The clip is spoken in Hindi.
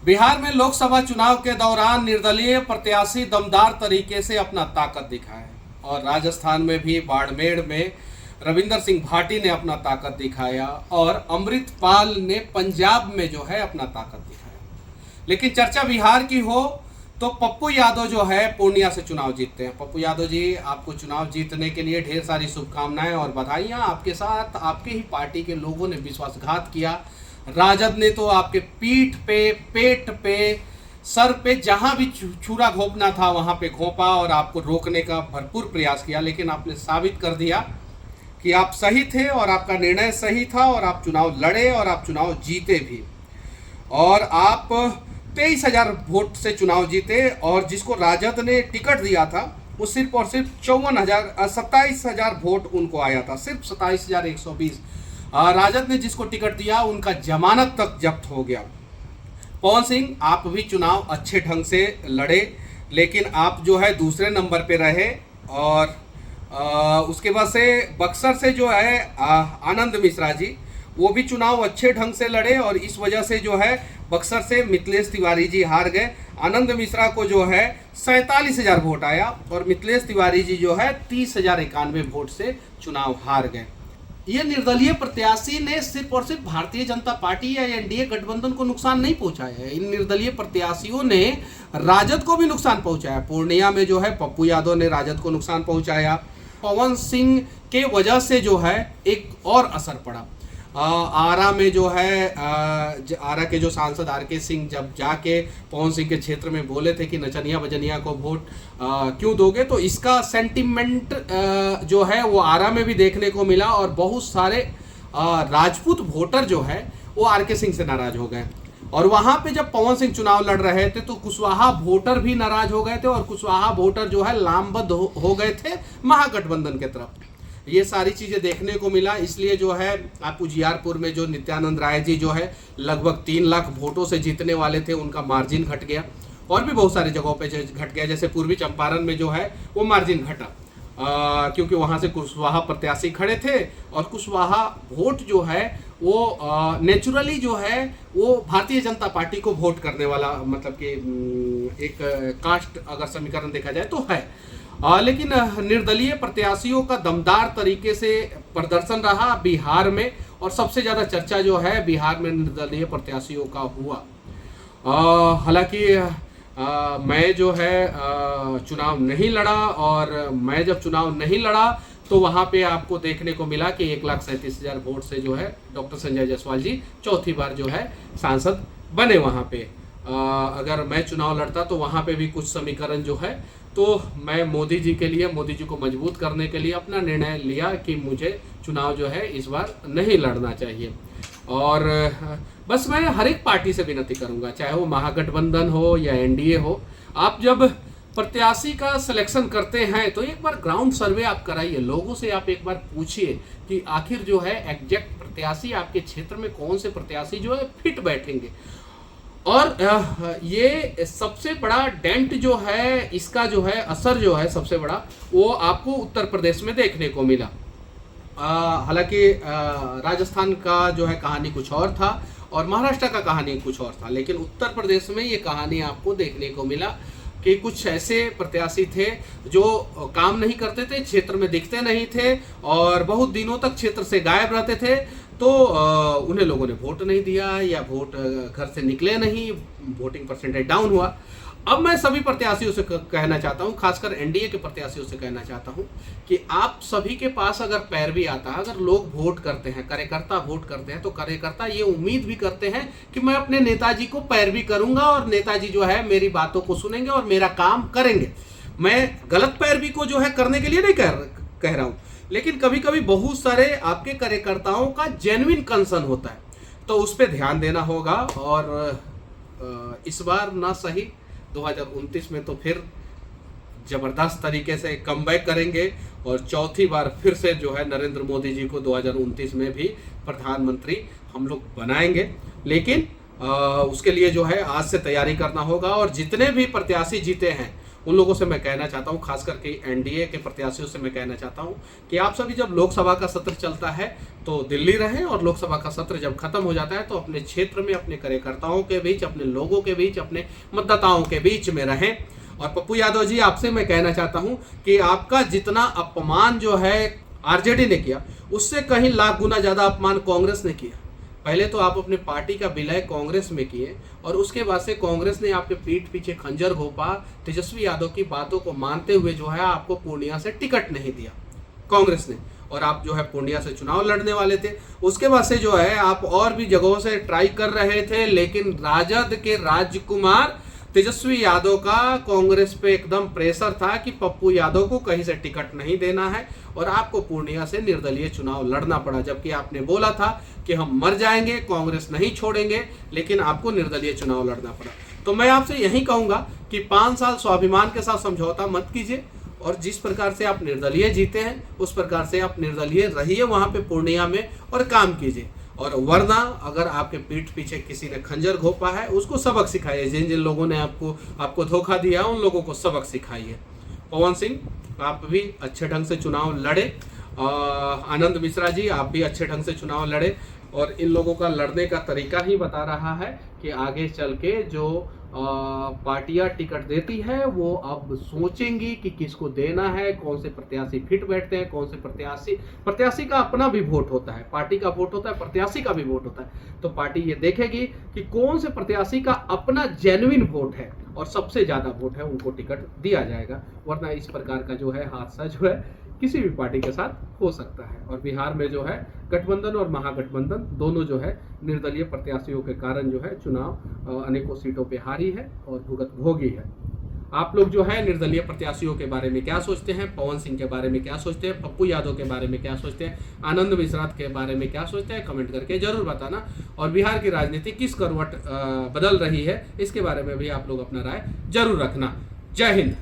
बिहार में लोकसभा चुनाव के दौरान निर्दलीय प्रत्याशी दमदार तरीके से अपना ताकत दिखाए और राजस्थान में भी बाड़मेर में रविंदर सिंह भाटी ने अपना ताकत दिखाया और अमृतपाल ने पंजाब में जो है अपना ताकत दिखाया। लेकिन चर्चा बिहार की हो तो पप्पू यादव जो है पूर्णिया से चुनाव जीतते हैं। पप्पू यादव जी, आपको चुनाव जीतने के लिए ढेर सारी शुभकामनाएं और बधाइयां। आपके साथ आपके ही पार्टी के लोगों ने विश्वासघात किया। राजद ने तो आपके पीठ पे, पेट पे, सर पे जहां भी छुरा घोंपना था वहां पे घोंपा और आपको रोकने का भरपूर प्रयास किया। लेकिन आपने साबित कर दिया कि आप सही थे और आपका निर्णय सही था और आप चुनाव लड़े और आप चुनाव जीते भी। और आप 23,000 वोट से चुनाव जीते और जिसको राजद ने टिकट दिया था वो सिर्फ और सिर्फ 27,000 वोट उनको आया था, सिर्फ 27,120। राजद ने जिसको टिकट दिया उनका जमानत तक जब्त हो गया। पवन सिंह, आप भी चुनाव अच्छे ढंग से लड़े, लेकिन आप जो है दूसरे नंबर पे रहे। और उसके बाद से बक्सर से जो है आनंद मिश्रा जी, वो भी चुनाव अच्छे ढंग से लड़े और इस वजह से जो है बक्सर से मिथिलेश तिवारी जी हार गए। आनंद मिश्रा को जो है 47,000 वोट आया और मिथिलेश तिवारी जी जो है 30,091 वोट से चुनाव हार गए। ये निर्दलीय प्रत्याशी ने सिर्फ और सिर्फ भारतीय जनता पार्टी या एनडीए गठबंधन को नुकसान नहीं पहुंचाया है। इन निर्दलीय प्रत्याशियों ने राजद को भी नुकसान पहुंचाया। पूर्णिया में जो है पप्पू यादव ने राजद को नुकसान पहुंचाया। पवन सिंह के वजह से जो है एक और असर पड़ा। आरा में जो है आरा के जो सांसद आर.के. सिंह जब जाके पवन सिंह के क्षेत्र में बोले थे कि नचनिया बजनिया को वोट क्यों दोगे, तो इसका सेंटिमेंट जो है वो आरा में भी देखने को मिला और बहुत सारे राजपूत वोटर जो है वो आर.के. सिंह से नाराज हो गए। और वहाँ पे जब पवन सिंह चुनाव लड़ रहे थे तो कुशवाहा वोटर भी नाराज हो गए थे और कुशवाहा वोटर जो है लामबद्ध हो गए थे महागठबंधन के तरफ। ये सारी चीज़ें देखने को मिला। इसलिए जो है आप उजियारपुर में जो नित्यानंद राय जी जो है लगभग 3 लाख वोटों से जीतने वाले थे, उनका मार्जिन घट गया। और भी बहुत सारी जगहों पे घट गया, जैसे पूर्वी चंपारण में जो है वो मार्जिन घटा क्योंकि वहाँ से कुशवाहा प्रत्याशी खड़े थे और कुशवाहा वोट जो है वो नेचुरली जो है वो भारतीय जनता पार्टी को वोट करने वाला, मतलब कि एक कास्ट अगर समीकरण देखा जाए तो है। लेकिन निर्दलीय प्रत्याशियों का दमदार तरीके से प्रदर्शन रहा बिहार में और सबसे ज़्यादा चर्चा जो है बिहार में निर्दलीय प्रत्याशियों का हुआ। हालांकि मैं जो है चुनाव नहीं लड़ा और मैं जब चुनाव नहीं लड़ा तो वहाँ पे आपको देखने को मिला कि 1,37,000 वोट से जो है डॉक्टर संजय जायसवाल जी चौथी बार जो है सांसद बने। वहाँ पे अगर मैं चुनाव लड़ता तो वहाँ पे भी कुछ समीकरण जो है तो मैं मोदी जी के लिए, मोदी जी को मजबूत करने के लिए अपना निर्णय लिया कि मुझे चुनाव जो है इस बार नहीं लड़ना चाहिए। और बस मैं हर एक पार्टी से विनती करूंगा, चाहे वो महागठबंधन हो या एनडीए हो, आप जब प्रत्याशी का सिलेक्शन करते हैं तो एक बार ग्राउंड सर्वे आप कराइए, लोगों से आप एक बार पूछिए कि आखिर जो है एग्जैक्ट प्रत्याशी आपके क्षेत्र में कौन से प्रत्याशी जो है फिट बैठेंगे। और ये सबसे बड़ा डेंट जो है, इसका जो है असर जो है सबसे बड़ा, वो आपको उत्तर प्रदेश में देखने को मिला। हालांकि राजस्थान का जो है कहानी कुछ और था और महाराष्ट्र का कहानी कुछ और था, लेकिन उत्तर प्रदेश में ये कहानी आपको देखने को मिला कि कुछ ऐसे प्रत्याशी थे जो काम नहीं करते थे, क्षेत्र में दिखते नहीं थे और बहुत दिनों तक क्षेत्र से गायब रहते थे। तो उन्हें लोगों ने वोट नहीं दिया या वोट घर से निकले नहीं, वोटिंग परसेंटेज डाउन हुआ। अब मैं सभी प्रत्याशियों से कहना चाहता हूं, खासकर एनडीए के प्रत्याशियों से कहना चाहता हूं कि आप सभी के पास अगर पैरवी आता है, अगर लोग वोट करते हैं, कार्यकर्ता वोट करते हैं, तो कार्यकर्ता ये उम्मीद भी करते हैं कि मैं अपने नेताजी को पैरवी करूंगा और नेताजी जो है मेरी बातों को सुनेंगे और मेरा काम करेंगे। मैं गलत पैरवी को जो है करने के लिए नहीं कह रहा हूं, लेकिन कभी कभी बहुत सारे आपके कार्यकर्ताओं का जेन्युइन कंसर्न होता है, तो उस पर ध्यान देना होगा। और इस बार ना सही 2029 में तो फिर जबरदस्त तरीके से कमबैक करेंगे और चौथी बार फिर से जो है नरेंद्र मोदी जी को 2029 में भी प्रधानमंत्री हम लोग बनाएंगे। लेकिन उसके लिए जो है आज से तैयारी करना होगा और जितने भी प्रत्याशी जीते हैं उन लोगों से मैं कहना चाहता हूँ, खास करके एनडीए के प्रत्याशियों से मैं कहना चाहता हूँ कि आप सभी जब लोकसभा का सत्र चलता है तो दिल्ली रहें, और लोकसभा का सत्र जब खत्म हो जाता है तो अपने क्षेत्र में अपने कार्यकर्ताओं के बीच, अपने लोगों के बीच, अपने मतदाताओं के बीच में रहें। और पप्पू यादव जी, आपसे मैं कहना चाहता हूं कि आपका जितना अपमान जो है आरजेडी ने किया, उससे कहीं लाख गुना ज्यादा अपमान कांग्रेस ने किया। पहले तो आप अपने पार्टी का विलय कांग्रेस में किए, और उसके बाद से कांग्रेस ने आपके पीठ पीछे खंजर घोंपा, तेजस्वी यादव की बातों को मानते हुए जो है आपको पूर्णिया से टिकट नहीं दिया कांग्रेस ने, और आप जो है पूर्णिया से चुनाव लड़ने वाले थे। उसके बाद से जो है आप और भी जगहों से ट्राई कर रहे थे, लेकिन राजद के राजकुमार तेजस्वी यादव का कांग्रेस पे एकदम प्रेशर था कि पप्पू यादव को कहीं से टिकट नहीं देना है, और आपको पूर्णिया से निर्दलीय चुनाव लड़ना पड़ा। जबकि आपने बोला था कि हम मर जाएंगे, कांग्रेस नहीं छोड़ेंगे, लेकिन आपको निर्दलीय चुनाव लड़ना पड़ा। तो मैं आपसे यही कहूंगा कि 5 साल स्वाभिमान के साथ समझौता मत कीजिए, और जिस प्रकार से आप निर्दलीय जीते हैं उस प्रकार से आप निर्दलीय रहिए वहां पे पूर्णिया में, और काम कीजिए। और वरना अगर आपके पीठ पीछे किसी ने खंजर घोंपा है, उसको सबक सिखाइए। जिन जिन लोगों ने आपको धोखा दिया उन लोगों को सबक सिखाइए। पवन सिंह, आप भी अच्छे ढंग से चुनाव लड़े, आनंद मिश्रा जी आप भी अच्छे ढंग से चुनाव लड़े, और इन लोगों का लड़ने का तरीका ही बता रहा है कि आगे चल के जो पार्टियां टिकट देती है वो अब सोचेंगी कि किसको देना है, कौन से प्रत्याशी फिट बैठते हैं, कौन से प्रत्याशी का अपना भी वोट होता है, पार्टी का वोट होता है, प्रत्याशी का भी वोट होता है। तो पार्टी ये देखेगी कि कौन से प्रत्याशी का अपना जेन्युइन वोट है और सबसे ज्यादा वोट है, उनको टिकट दिया जाएगा। वरना इस प्रकार का जो है हादसा जो है किसी भी पार्टी के साथ हो सकता है। और बिहार में जो है गठबंधन और महागठबंधन दोनों जो है निर्दलीय प्रत्याशियों के कारण जो है चुनाव अनेकों सीटों पे हारी है और भुगत भोगी है। आप लोग जो है निर्दलीय प्रत्याशियों के बारे में क्या सोचते हैं, पवन सिंह के बारे में क्या सोचते हैं, पप्पू यादव के बारे में क्या सोचते हैं, आनंद मिश्रा के बारे में क्या सोचते हैं, कमेंट करके जरूर बताना। और बिहार की राजनीति किस करवट बदल रही है इसके बारे में भी आप लोग अपना राय जरूर रखना। जय हिंद।